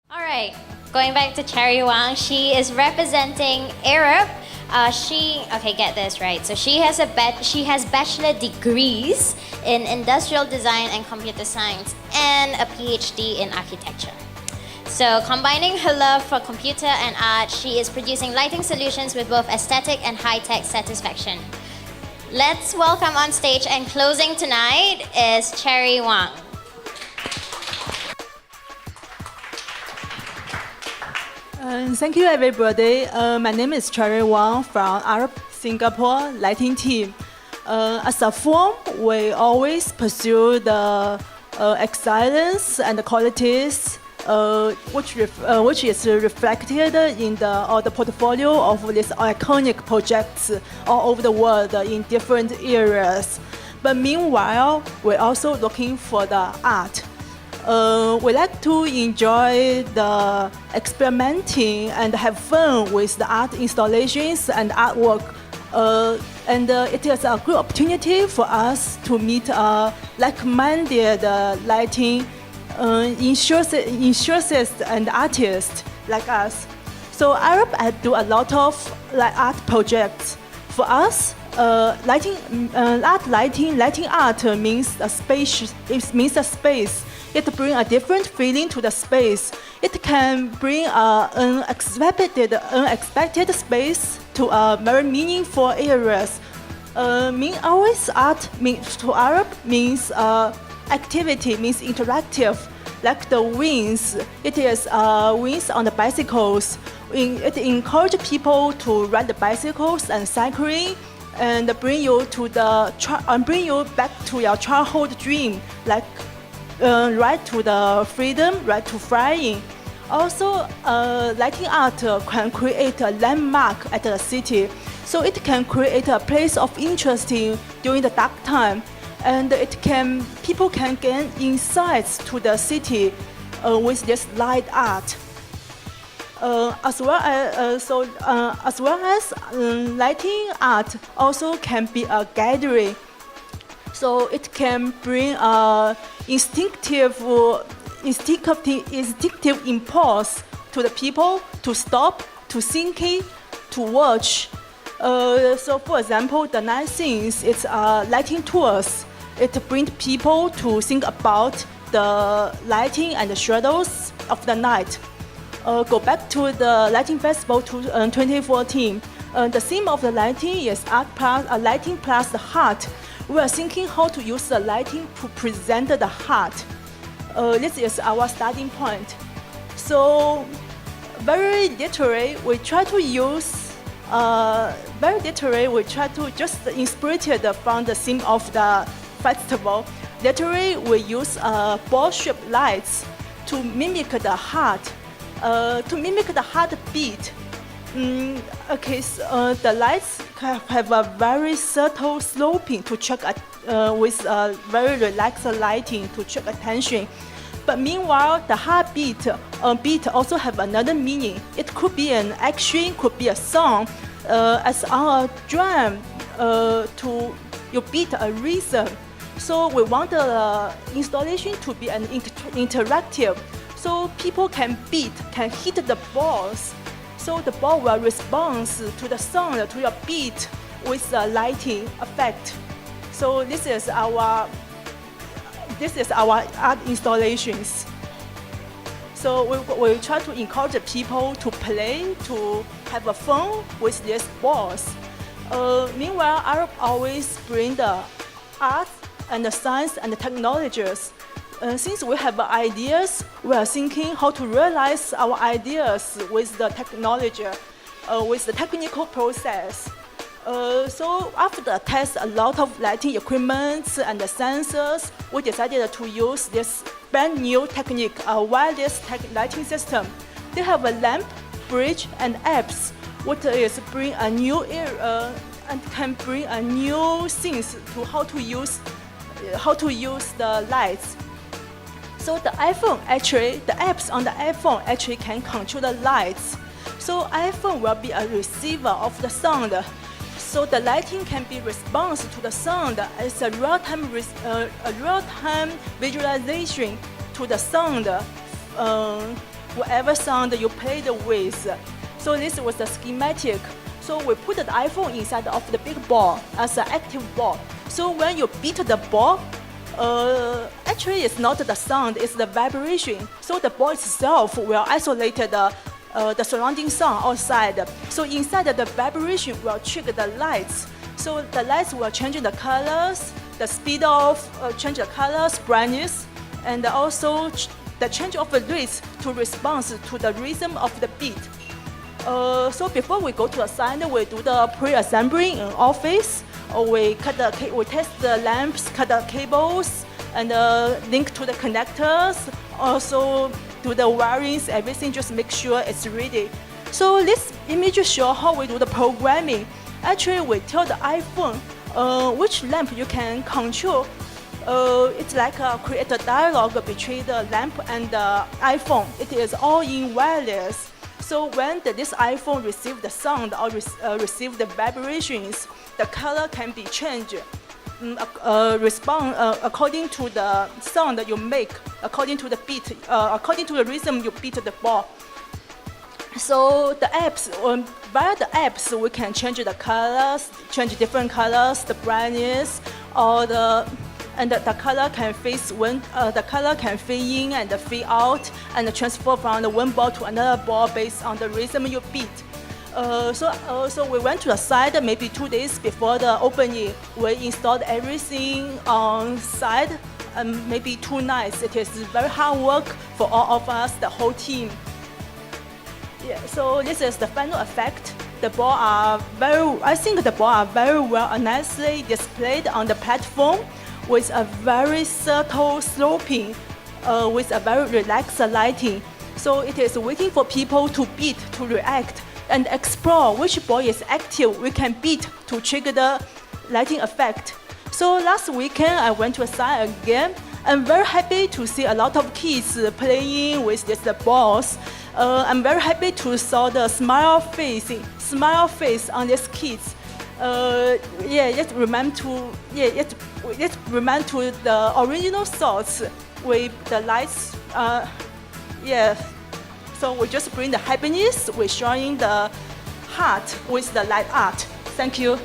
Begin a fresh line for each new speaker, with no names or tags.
All right, going back to Cherry Wang, she is representing Europe. Get this right. So she has bachelor degrees in industrial design and computer science and a PhD in architecture. So combining her love for computer and art, she is producing lighting solutions with both aesthetic and high-tech satisfaction. Let's welcome on stage and closing tonight is Cherry Wang.
Thank you, everybody. My name is Cherry Wang from Arab Singapore Lighting Team. As a firm, we always pursue the excellence and the qualities which is reflected in the portfolio of these iconic projects all over the world in different areas. But meanwhile, we're also looking for the art. We like to enjoy the experimenting and have fun with the art installations and artwork. It is a good opportunity for us to meet like-minded lighting enthusiasts and artists like us. So Arab do a lot of art projects. For us, lighting art means a space. It means a space. It brings a different feeling to the space. It can bring an unexpected space to very meaningful areas. Always art to Arab means activity, means interactive. Like the wings, it is wings on the bicycles. It encourages people to ride the bicycles and cycling, and bring you back to your childhood dream, like right to the freedom, right to flying. Also, lighting art can create a landmark at the city, so it can create a place of interest during the dark time, and people can gain insights to the city with this light art. As well as lighting art also can be a gathering. So it can bring instinctive impulse to the people to stop, to think, to watch. So for example, the night scenes, it's lighting tours. It brings people to think about the lighting and the shadows of the night. Go back to the Lighting Festival 2014. The theme of the lighting is lighting plus the heart. We are thinking how to use the lighting to present the heart. This is our starting point. So, very literally, we try to just inspirated from the theme of the festival. Literally, we use ball-shaped lights to mimic the heart, heartbeat. The lights have a very subtle sloping to check with very relaxed lighting to check attention. But meanwhile, the heartbeat beat also have another meaning. It could be an action, could be a song, as on a drum you beat a rhythm. So we want the installation to be an interactive, so people can hit the balls. So the ball will respond to the sound, to your beat with the lighting effect. So this is our art installations. So we try to encourage people to play, to have a fun with these balls. Meanwhile, Arab always bring the art and the science and the technologies. Since we have ideas, we are thinking how to realize our ideas with the technology, with the technical process. So after the test a lot of lighting equipment and the sensors, we decided to use this brand new technique, a wireless lighting system. They have a lamp, bridge, and apps, which is bring a new era and can bring a new things to how to use the lights. So the apps on the iPhone actually can control the lights. So iPhone will be a receiver of the sound. So the lighting can be response to the sound as a real-time visualization to the sound whatever sound you played with. So this was the schematic. So we put the iPhone inside of the big ball as an active ball. So when you beat the ball, actually it's not the sound, it's the vibration. So the ball itself will isolate the surrounding sound outside. So inside the vibration will trigger the lights. So the lights will change the colors, the speed of change the colors, brightness, and also the change of the rates to response to the rhythm of the beat. So before we go to the side, we do the pre-assembly in office. We test the lamps, cut the cables, and link to the connectors. Also do the wirings, everything. Just make sure it's ready. So this image shows how we do the programming. Actually, we tell the iPhone which lamp you can control. It's like create a dialogue between the lamp and the iPhone. It is all in wireless. So when this iPhone receives the sound or receive the vibrations, the color can be changed. Respond according to the sound that you make, according to the beat, according to the rhythm you beat the ball. So the apps, via the apps, we can change the colors, change different colors, the brightness, and the color can face when the color can fade in and fade out, and transfer from the one ball to another ball based on the rhythm you beat. So we went to the site maybe 2 days before the opening. We installed everything on site, maybe 2 nights. It is very hard work for all of us, the whole team. Yeah, so this is the final effect. I think the ball are very well and nicely displayed on the platform with a very subtle sloping, with a very relaxed lighting. So it is waiting for people to beat, to react, and explore which ball is active. We can beat to trigger the lighting effect. So last weekend I went to a site again. I'm very happy to see a lot of kids playing with these balls. I'm very happy to saw the smile face on these kids. Let's remember to the original thoughts with the lights. So we just bring the happiness. We're showing the heart with the light art. Thank you.